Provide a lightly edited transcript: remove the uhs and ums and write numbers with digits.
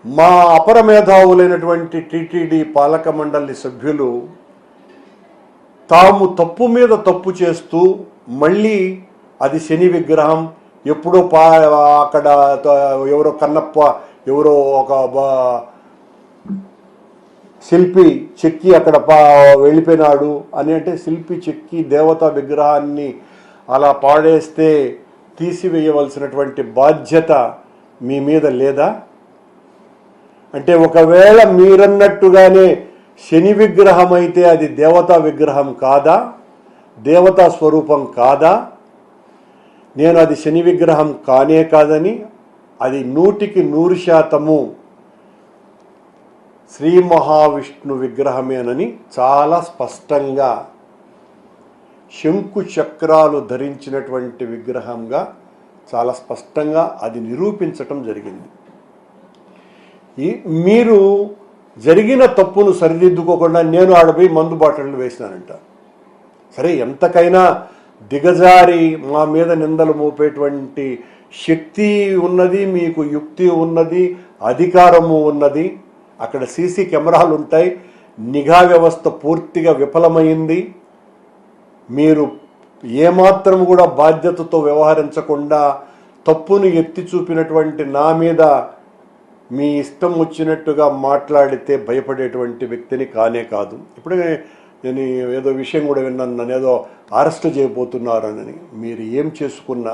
మా అపర మేధావులైనటువంటి టీటీడీ పాలక మండలి సభ్యులు తాము తప్పు మీద తప్పు చేస్తూ మళ్ళీ అది శని విగ్రహం ఎప్పుడో అక్కడ ఎవరో కన్నప్ప ఎవరో ఒక శిల్పి చెక్కి అక్కడ వెళ్ళిపోయినాడు అని, అంటే శిల్పి చెక్కి దేవతా విగ్రహాన్ని అలా పాడేస్తే తీసివేయవలసినటువంటి బాధ్యత మీ మీద లేదా? అంటే ఒకవేళ మీరన్నట్టుగానే శని విగ్రహం అయితే అది దేవతా విగ్రహం కాదా, దేవతా స్వరూపం కాదా? నేను అది శని విగ్రహం కానే కాదని, అది 100% శ్రీ మహావిష్ణు విగ్రహమేనని చాలా స్పష్టంగా శంకు చక్రాలు ధరించినటువంటి విగ్రహంగా చాలా స్పష్టంగా అది నిరూపించటం జరిగింది. మీరు జరిగిన తప్పును సరిదిద్దుకోకుండా నేను ఆడపోయి మందు బాటలు వేసినానంట. సరే, ఎంతకైనా దిగజారి మా మీద నిందలు మోపేటువంటి శక్తి ఉన్నది, మీకు యుక్తి ఉన్నది, అధికారము ఉన్నది. అక్కడ సీసీ కెమెరాలు ఉంటాయి, నిఘా వ్యవస్థ పూర్తిగా విఫలమైంది. మీరు ఏమాత్రం కూడా బాధ్యతతో వ్యవహరించకుండా తప్పును ఎత్తి చూపినటువంటి నా మీద మీ ఇష్టం వచ్చినట్టుగా మాట్లాడితే భయపడేటువంటి వ్యక్తిని కానే కాదు. ఇప్పుడే నేను ఏదో విషయం కూడా విన్నాను, నన్ను ఏదో అరెస్ట్ చేయబోతున్నారని. మీరు ఏం చేసుకున్నా